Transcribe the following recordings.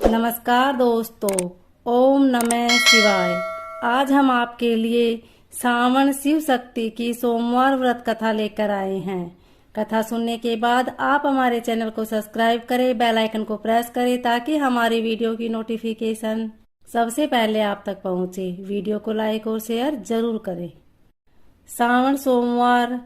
नमस्कार दोस्तों, ओम नमः शिवाय। आज हम आपके लिए श्रावण शिव शक्ति की सोमवार व्रत कथा लेकर आए हैं। कथा सुनने के बाद आप हमारे चैनल को सब्सक्राइब करें, बेल आइकन को प्रेस करें ताकि हमारी वीडियो की नोटिफिकेशन सबसे पहले आप तक पहुंचे। वीडियो को लाइक और शेयर जरूर करें। श्रावण सोमवार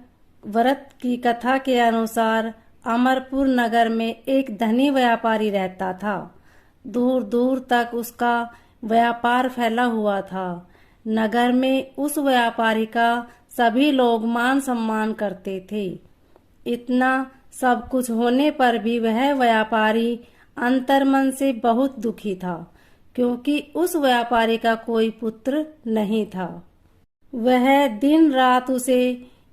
व्रत की कथा के अनुसार अमरपुर नगर में एक धनी व्यापारी रहता था। दूर दूर तक उसका व्यापार फैला हुआ था। नगर में उस व्यापारी का सभी लोग मान सम्मान करते थे। इतना सब कुछ होने पर भी वह व्यापारी अंतर्मन से बहुत दुखी था, क्योंकि उस व्यापारी का कोई पुत्र नहीं था। वह दिन रात उसे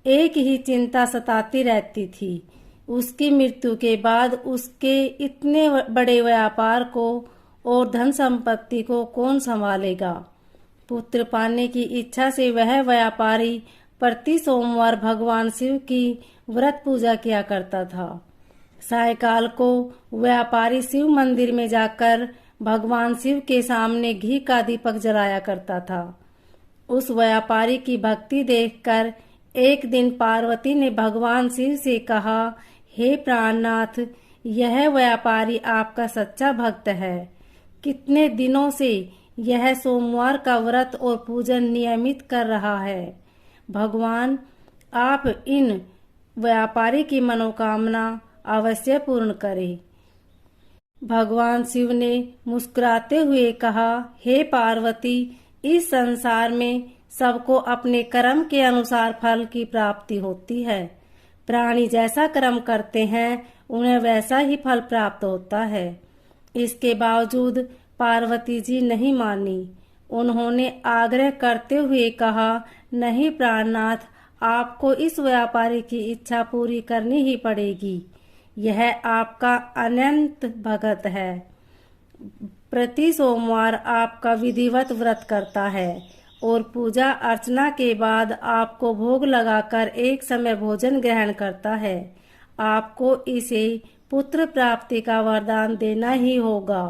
एक ही चिंता सताती रहती थी। उसकी मृत्यु के बाद उसके इतने बड़े व्यापार को और धन संपत्ति को कौन संभालेगा। पुत्र पाने की इच्छा से वह व्यापारी प्रति सोमवार भगवान शिव की व्रत पूजा किया करता था। सायकाल को व्यापारी शिव मंदिर में जाकर भगवान शिव के सामने घी का दीपक जलाया करता था। उस व्यापारी की भक्ति देखकर एक दिन पार्वती ने भगवान शिव से कहा, हे प्राणनाथ, यह व्यापारी आपका सच्चा भक्त है। कितने दिनों से यह सोमवार का व्रत और पूजन नियमित कर रहा है। भगवान, आप इन व्यापारी की मनोकामना अवश्य पूर्ण करें। भगवान शिव ने मुस्कुराते हुए कहा, हे पार्वती, इस संसार में सबको अपने कर्म के अनुसार फल की प्राप्ति होती है। प्राणी जैसा कर्म करते हैं उन्हें वैसा ही फल प्राप्त होता है। इसके बावजूद पार्वती जी नहीं मानी। उन्होंने आग्रह करते हुए कहा, नहीं प्राणनाथ, आपको इस व्यापारी की इच्छा पूरी करनी ही पड़ेगी। यह आपका अनंत भगत है। प्रति सोमवार आपका विधिवत व्रत करता है और पूजा अर्चना के बाद आपको भोग लगाकर एक समय भोजन ग्रहण करता है। आपको इसे पुत्र प्राप्ति का वरदान देना ही होगा।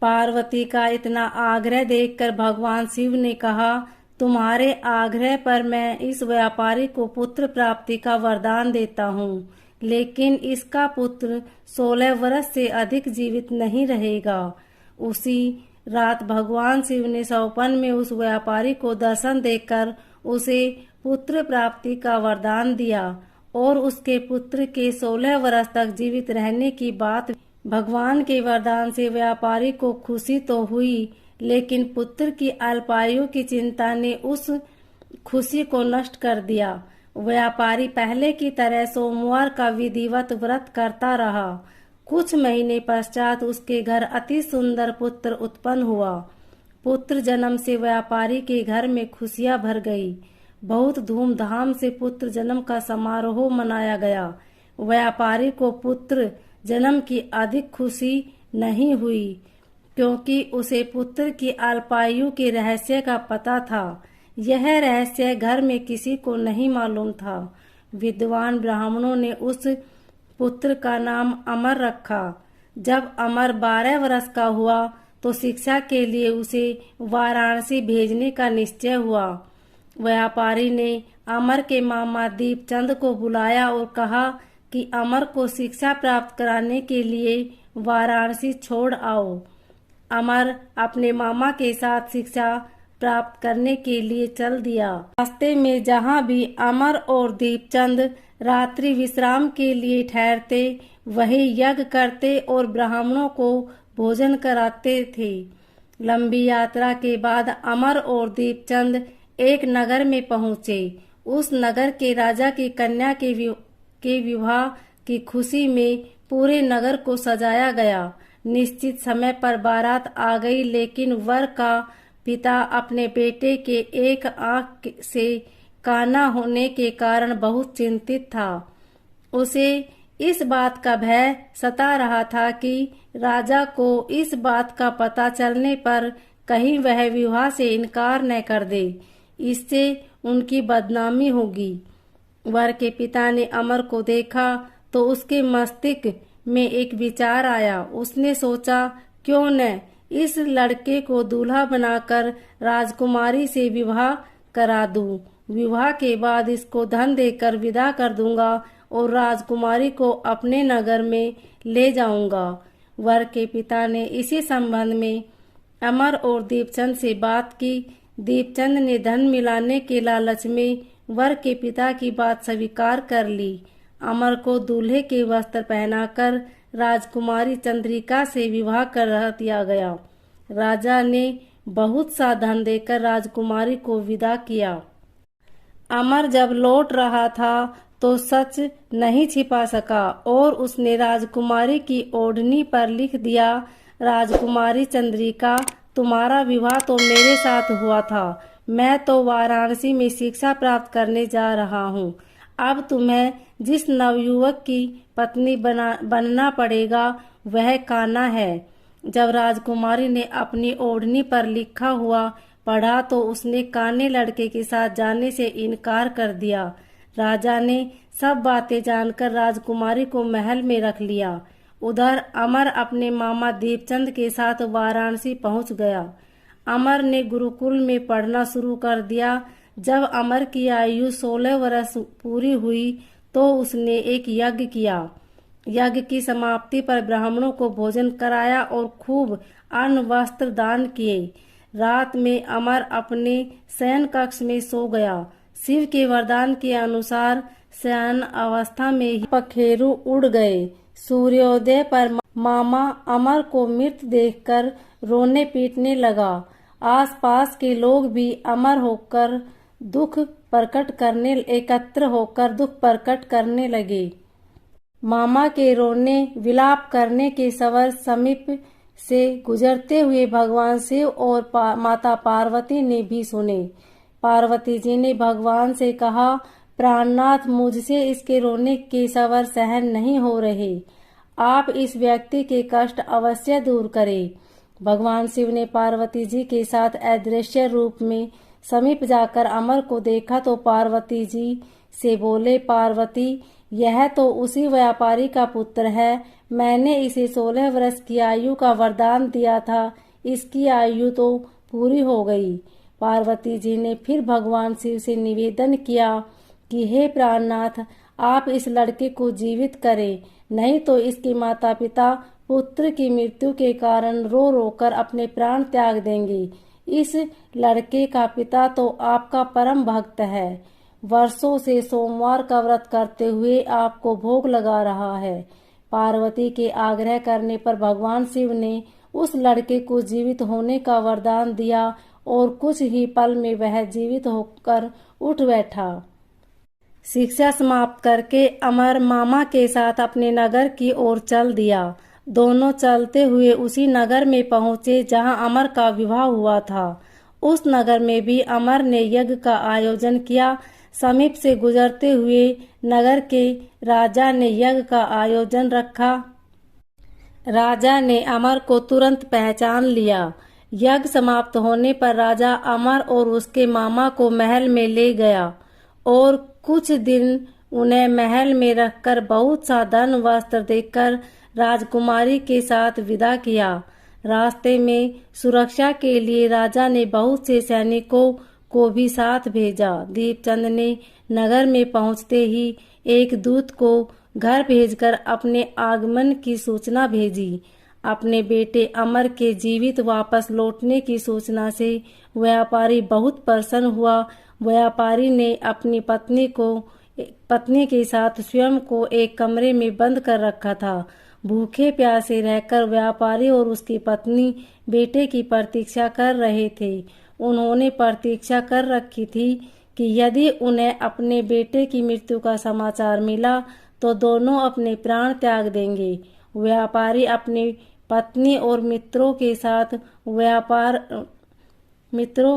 पार्वती का इतना आग्रह देखकर भगवान शिव ने कहा, तुम्हारे आग्रह पर मैं इस व्यापारी को पुत्र प्राप्ति का वरदान देता हूँ, लेकिन इसका पुत्र 16 वर्ष से अधिक जीवित नहीं रहेगा। उसी रात भगवान शिव ने सौपन में उस व्यापारी को दर्शन देकर उसे पुत्र प्राप्ति का वरदान दिया और उसके पुत्र के 16 वर्ष तक जीवित रहने की बात। भगवान के वरदान से व्यापारी को खुशी तो हुई, लेकिन पुत्र की अल्पायु की चिंता ने उस खुशी को नष्ट कर दिया। व्यापारी पहले की तरह सोमवार का विधिवत व्रत करता रहा। कुछ महीने पश्चात उसके घर अति सुंदर पुत्र उत्पन्न हुआ। पुत्र जन्म से व्यापारी के घर में खुशियां भर गई। बहुत धूमधाम से पुत्र जन्म का समारोह मनाया गया। व्यापारी को पुत्र जन्म की अधिक खुशी नहीं हुई, क्योंकि उसे पुत्र की अल्पायु के रहस्य का पता था। यह रहस्य घर में किसी को नहीं मालूम था। विद्वान ब्राह्मणों ने उस पुत्र का नाम अमर रखा। जब अमर 12 वर्ष का हुआ तो शिक्षा के लिए उसे वाराणसी भेजने का निश्चय हुआ। व्यापारी ने अमर के मामा दीपचंद को बुलाया और कहा कि अमर को शिक्षा प्राप्त कराने के लिए वाराणसी छोड़ आओ। अमर अपने मामा के साथ शिक्षा प्राप्त करने के लिए चल दिया। रास्ते में जहाँ भी अमर और दीपचंद रात्रि विश्राम के लिए ठहरते, वही यज्ञ करते और ब्राह्मणों को भोजन कराते थे। लंबी यात्रा के बाद अमर और दीपचंद एक नगर में पहुँचे। उस नगर के राजा की कन्या के विवाह की खुशी में पूरे नगर को सजाया गया। निश्चित समय पर बारात आ गई, लेकिन वर का पिता अपने बेटे के एक आंख से काना होने के कारण बहुत चिंतित था। उसे इस बात का भय सता रहा था कि राजा को इस बात का पता चलने पर कहीं वह विवाह से इनकार न कर दे, इससे उनकी बदनामी होगी। वर के पिता ने अमर को देखा तो उसके मस्तिष्क में एक विचार आया। उसने सोचा क्यों न इस लड़के को दूल्हा बनाकर राजकुमारी से विवाह करा दूं। विवाह के बाद इसको धन देकर विदा कर दूंगा और राजकुमारी को अपने नगर में ले जाऊंगा। वर के पिता ने इसी संबंध में अमर और दीपचंद से बात की। दीपचंद ने धन मिलाने के लालच में वर के पिता की बात स्वीकार कर ली। अमर को दूल्हे के वस्त्र पहनाकर राजकुमारी चंद्रिका से विवाह कर दिया गया। राजा ने बहुत सा धन देकर राजकुमारी को विदा किया। अमर जब लौट रहा था तो सच नहीं छिपा सका और उसने राजकुमारी की ओढ़नी पर लिख दिया, राजकुमारी चंद्रिका, तुम्हारा विवाह तो मेरे साथ हुआ था। मैं तो वाराणसी में शिक्षा प्राप्त करने जा रहा हूँ। अब तुम्हें जिस नवयुवक की पत्नी बनना पड़ेगा वह कान्हा है। जब राजकुमारी ने अपनी ओढ़नी पर लिखा हुआ पढ़ा तो उसने काने लड़के के साथ जाने से इनकार कर दिया। राजा ने सब बातें जानकर राजकुमारी को महल में रख लिया। उधर अमर अपने मामा दीपचंद के साथ वाराणसी पहुंच गया। अमर ने गुरुकुल में पढ़ना शुरू कर दिया। जब अमर की आयु 16 वर्ष पूरी हुई तो उसने एक यज्ञ किया। यज्ञ की समाप्ति पर ब्राह्मणों को भोजन कराया और खूब अन्न वस्त्र दान किए। रात में अमर अपने शयन कक्ष में सो गया। शिव के वरदान के अनुसार शयन अवस्था में ही पखेरु उड़ गए। सूर्योदय पर मामा अमर को मृत देखकर रोने पीटने लगा। आसपास के लोग भी अमर होकर दुख एकत्र होकर दुख प्रकट करने लगे। मामा के रोने विलाप करने के स्वर समीप से गुजरते हुए भगवान शिव और माता पार्वती ने भी सुने। पार्वती जी ने भगवान से कहा, प्राणनाथ, मुझसे इसके रोने के स्वर सहन नहीं हो रहे। आप इस व्यक्ति के कष्ट अवश्य दूर करें। भगवान शिव ने पार्वती जी के साथ अदृश्य रूप में समीप जाकर अमर को देखा तो पार्वती जी से बोले, पार्वती, यह तो उसी व्यापारी का पुत्र है। मैंने इसे 16 वर्ष की आयु का वरदान दिया था। इसकी आयु तो पूरी हो गई। पार्वती जी ने फिर भगवान शिव से निवेदन किया कि हे प्राणनाथ, आप इस लड़के को जीवित करें, नहीं तो इसके माता पिता पुत्र की मृत्यु के कारण रो रो कर अपने प्राण त्याग देंगे। इस लड़के का पिता तो आपका परम भक्त है। वर्षों से सोमवार का व्रत करते हुए आपको भोग लगा रहा है। पार्वती के आग्रह करने पर भगवान शिव ने उस लड़के को जीवित होने का वरदान दिया और कुछ ही पल में वह जीवित होकर उठ बैठा। शिक्षा समाप्त करके अमर मामा के साथ अपने नगर की ओर चल दिया। दोनों चलते हुए उसी नगर में पहुंचे जहां अमर का विवाह हुआ था। उस नगर में भी अमर ने यज्ञ का आयोजन किया। समीप से गुजरते हुए नगर के राजा ने यज्ञ का आयोजन रखा। राजा ने अमर को तुरंत पहचान लिया। यज्ञ समाप्त होने पर राजा अमर और उसके मामा को महल में ले गया और कुछ दिन उन्हें महल में रखकर बहुत सा धन वस्त्र देकर राजकुमारी के साथ विदा किया। रास्ते में सुरक्षा के लिए राजा ने बहुत से सैनिकों को भी साथ भेजा। दीपचंद ने नगर में पहुंचते ही एक दूत को घर भेजकर अपने आगमन की सूचना भेजी। अपने बेटे अमर के जीवित वापस लौटने की सूचना से व्यापारी बहुत प्रसन्न हुआ। व्यापारी ने अपनी पत्नी के साथ स्वयं को एक कमरे में बंद कर रखा था। भूखे प्यासे रहकर व्यापारी और उसकी पत्नी बेटे की प्रतीक्षा कर रहे थे। उन्होंने प्रतीक्षा कर रखी थी कि यदि उन्हें अपने बेटे की मृत्यु का समाचार मिला तो दोनों अपने प्राण त्याग देंगे। व्यापारी अपनी पत्नी और मित्रों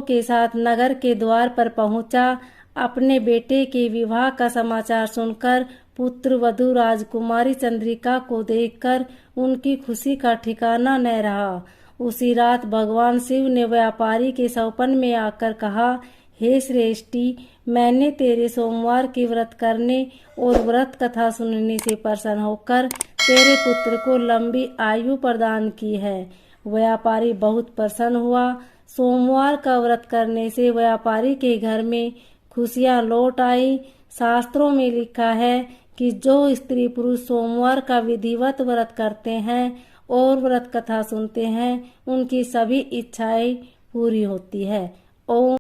के साथ नगर के द्वार पर पहुंचा। अपने बेटे के विवाह का समाचार सुनकर पुत्र वधू राजकुमारी चंद्रिका को देखकर उनकी खुशी का ठिकाना न रहा। उसी रात भगवान शिव ने व्यापारी के सपन में आकर कहा, हे श्रेष्ठी, मैंने तेरे सोमवार की व्रत करने और व्रत कथा सुनने से प्रसन्न होकर तेरे पुत्र को लंबी आयु प्रदान की है। व्यापारी बहुत प्रसन्न हुआ। सोमवार का व्रत करने से व्यापारी के घर में खुशियां लौट आई। शास्त्रों में लिखा है कि जो स्त्री पुरुष सोमवार का विधिवत व्रत करते हैं और व्रत कथा सुनते हैं, उनकी सभी इच्छाएं पूरी होती है। ओम